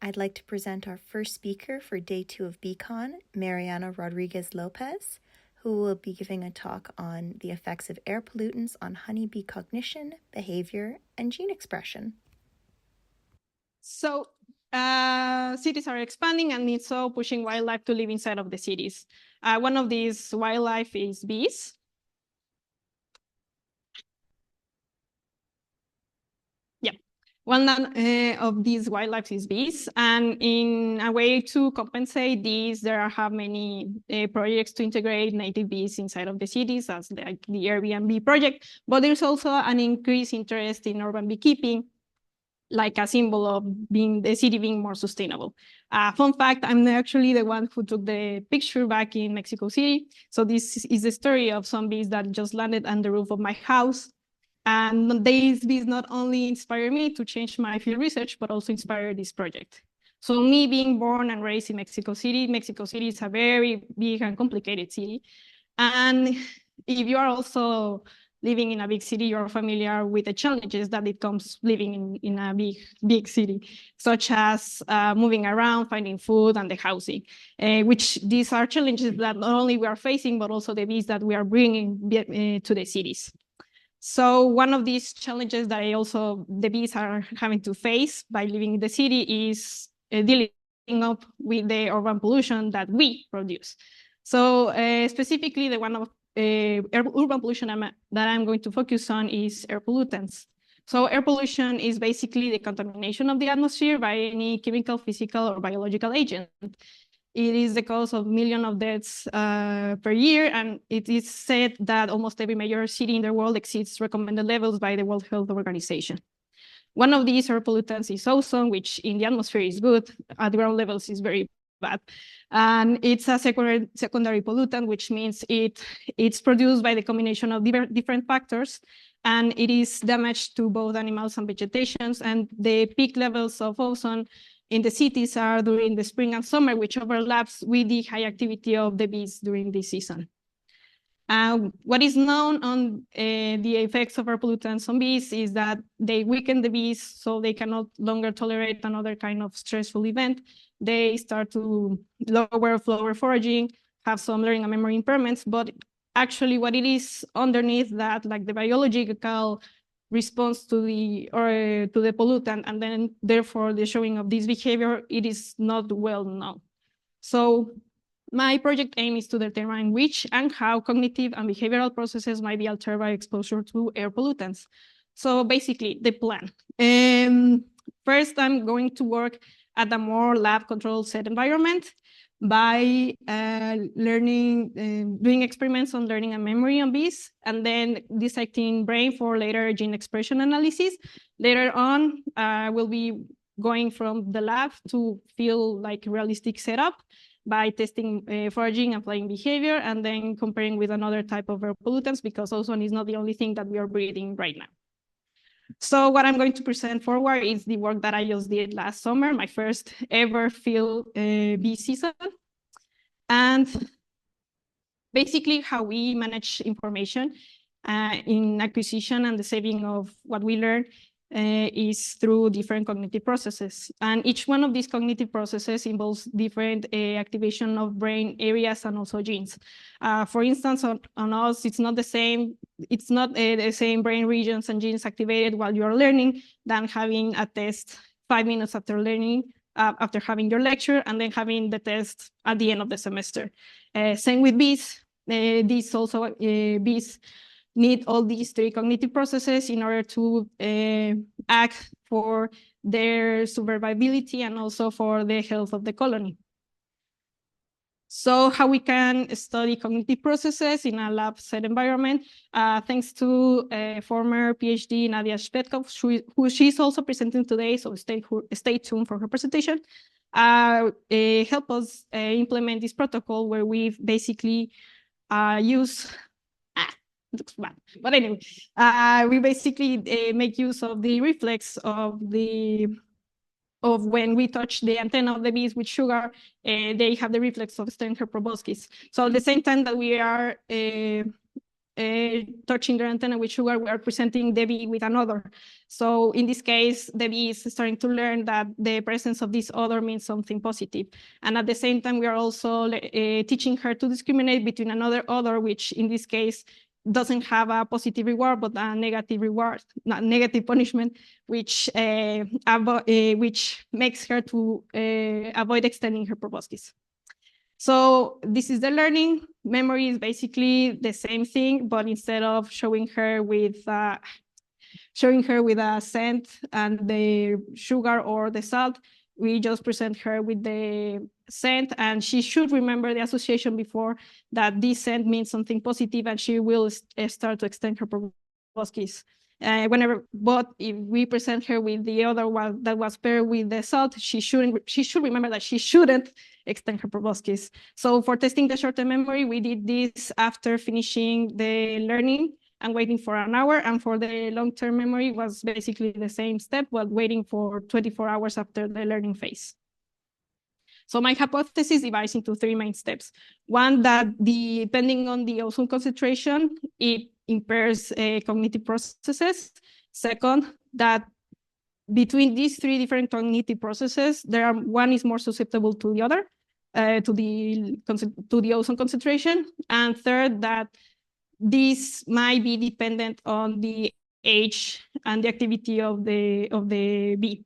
I'd like to present our first speaker for Day 2 of BCon, Mariana Rodriguez Lopez, who will be giving a talk on the effects of air pollutants on honeybee cognition, behavior, and gene expression. So cities are expanding and it's so pushing wildlife to live inside of the cities. One of these wildlife is bees. One of these wildlife is bees, and in a way to compensate these, there have many projects to integrate native bees inside of the cities, as the Airbnb project, but there's also an increased interest in urban beekeeping, like a symbol of the city being more sustainable. Fun fact, I'm actually the one who took the picture back in Mexico City. So this is the story of some bees that just landed on the roof of my house. And these bees not only inspire me to change my field research, but also inspire this project. So me being born and raised in Mexico City is a very big and complicated city. And if you are also living in a big city, you're familiar with the challenges that it comes living in a big city, such as moving around, finding food, and the housing, which these are challenges that not only we are facing, but also the bees that we are bringing to the cities. So one of these challenges that the bees are having to face by living in the city is dealing up with the urban pollution that we produce. So specifically, the one of urban pollution that I'm going to focus on is air pollutants. So air pollution is basically the contamination of the atmosphere by any chemical, physical, or biological agent. It is the cause of millions of deaths per year, and it is said that almost every major city in the world exceeds recommended levels by the World Health Organization. One of these air pollutants is ozone, which in the atmosphere is good, at ground levels is very bad. And it's a secondary pollutant, which means it's produced by the combination of different factors, and it is damage to both animals and vegetations, and the peak levels of ozone in the cities are during the spring and summer, which overlaps with the high activity of the bees during this season. What is known on the effects of air pollutants on bees is that they weaken the bees, so they cannot longer tolerate another kind of stressful event. They start to lower foraging, have some learning and memory impairments, but actually what it is underneath that, like the biological response to the pollutant, and then therefore the showing of this behavior, it is not well known. So my project aim is to determine which and how cognitive and behavioral processes might be altered by exposure to air pollutants. So basically the plan. First, I'm going to work at a more lab-controlled set environment by doing experiments on learning and memory on bees, and then dissecting brain for later gene expression analysis. Later on, we'll be going from the lab to feel like realistic setup by testing foraging and flying behavior, and then comparing with another type of air pollutants, because ozone is not the only thing that we are breathing right now. So what I'm going to present forward is the work that I just did last summer, my first ever field bee season. And basically how we manage information in acquisition and the saving of what we learn is through different cognitive processes. And each one of these cognitive processes involves different activation of brain areas and also genes. For instance, on us, it's not the same brain regions and genes activated while you are learning than having a test 5 minutes after learning, after having your lecture, and then having the test at the end of the semester. Same with bees. Bees need all these three cognitive processes in order to act for their survivability and also for the health of the colony. So how we can study cognitive processes in a lab set environment, thanks to former PhD Nadia Shpetkov, who she's also presenting today, so stay tuned for her presentation, help us implement this protocol where we basically use looks bad. But anyway, we basically make use of the reflex of when we touch the antenna of the bees with sugar, they have the reflex of Sternher proboscis. So at the same time that we are touching their antenna with sugar, we are presenting the bee with another. So in this case, the bee is starting to learn that the presence of this other means something positive. And at the same time, we are also teaching her to discriminate between another other, which in this case doesn't have a positive reward, but a negative reward, not negative punishment, which makes her to avoid extending her proboscis. So this is the learning. Memory is basically the same thing, but instead of showing her with a scent and the sugar or the salt, we just present her with the scent, and she should remember the association before that this scent means something positive, and she will start to extend her proboscis. But if we present her with the other one that was paired with the salt, she should remember that she shouldn't extend her proboscis. So for testing the short-term memory, we did this after finishing the learning and waiting for an hour. And for the long-term memory was basically the same step, but waiting for 24 hours after the learning phase. So my hypothesis divides into 3 main steps. One, that depending on the ozone concentration, it impairs cognitive processes. Second, that between these 3 different cognitive processes, one is more susceptible to the other, to the ozone concentration. And third, that this might be dependent on the age and the activity of the bee.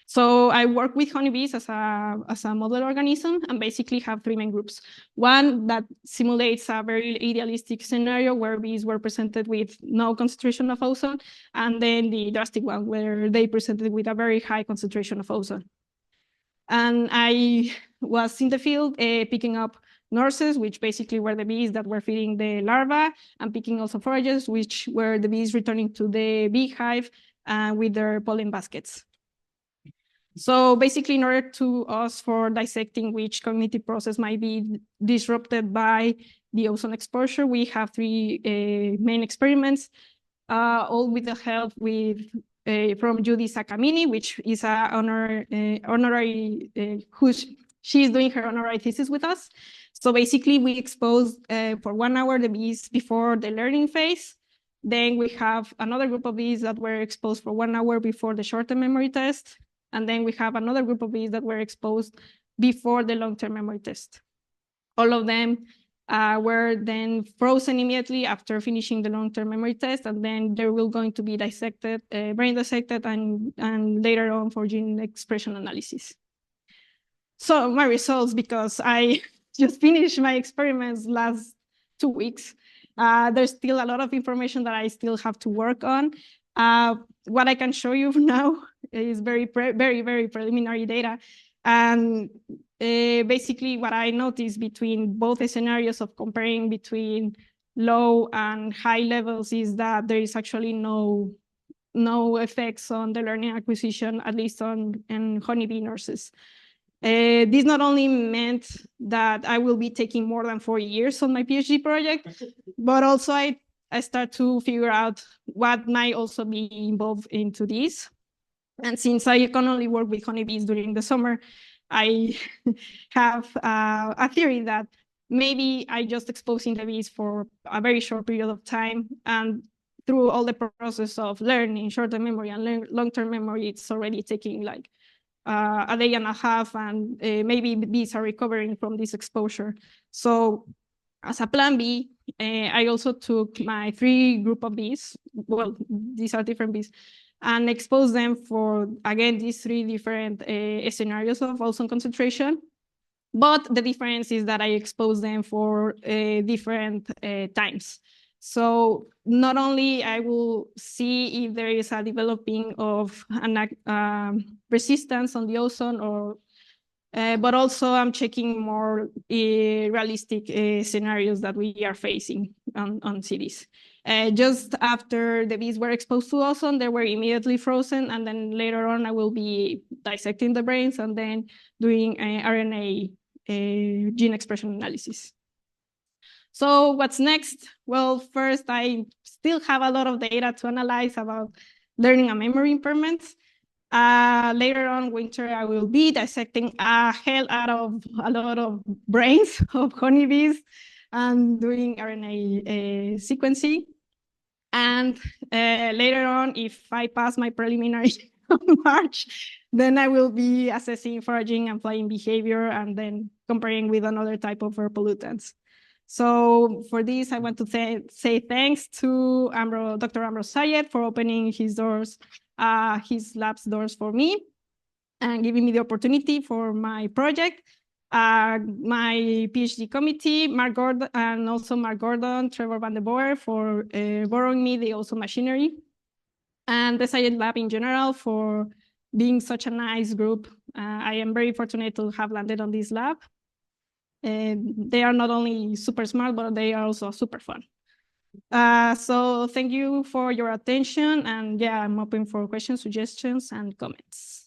So I work with honeybees as a model organism and basically have 3 main groups. One that simulates a very idealistic scenario where bees were presented with no concentration of ozone, and then the drastic one where they presented with a very high concentration of ozone. And I was in the field picking up nurses, which basically were the bees that were feeding the larvae, and picking also forages, which were the bees returning to the beehive with their pollen baskets. So basically, in order for dissecting which cognitive process might be disrupted by the ozone exposure, we have 3 main experiments, all with the help from Judy Sakamini, which is an honorary, she's doing her honorary thesis with us. So basically, we exposed for 1 hour the bees before the learning phase. Then we have another group of bees that were exposed for 1 hour before the short-term memory test. And then we have another group of bees that were exposed before the long-term memory test. All of them were then frozen immediately after finishing the long-term memory test, and then they will going to be dissected, brain dissected, and later on for gene expression analysis. So my results, because I just finished my experiments last 2 weeks, there's still a lot of information that I still have to work on. What I can show you now is very preliminary data. And basically what I noticed between both the scenarios of comparing between low and high levels is that there is actually no effects on the learning acquisition, at least in honeybee nurses. This not only meant that I will be taking more than 4 years on my PhD project, but also I start to figure out what might also be involved into this. And since I can only work with honeybees during the summer, I have a theory that maybe I just exposing the bees for a very short period of time, and through all the process of learning short-term memory and long-term memory, it's already taking like a day and a half, and maybe bees are recovering from this exposure. So as a plan B, I also took my 3 group of bees, well, these are different bees, and expose them for, again, these 3 different scenarios of ozone concentration. But the difference is that I expose them for different times. So not only I will see if there is a developing of an resistance on the ozone, but also I'm checking more realistic scenarios that we are facing on cities. Just after the bees were exposed to ozone, they were immediately frozen, and then later on I will be dissecting the brains and then doing RNA gene expression analysis. So what's next? Well, first, I still have a lot of data to analyze about learning and memory impairments. Later on winter, I will be dissecting a hell out of a lot of brains of honeybees and doing RNA sequencing. And later on, if I pass my preliminary on March, then I will be assessing foraging and flying behavior and then comparing with another type of air pollutants. So for this, I want to say thanks to Dr. Ambrose Sayed for opening his lab's doors for me and giving me the opportunity for my project. My PhD committee, Mark Gordon, and also Mark Gordon, Trevor Van de Boer for borrowing me the also machinery, and the Sayed Lab in general for being such a nice group. I am very fortunate to have landed on this lab. They are not only super smart, but they are also super fun. So thank you for your attention, and yeah, I'm open for questions, suggestions, and comments.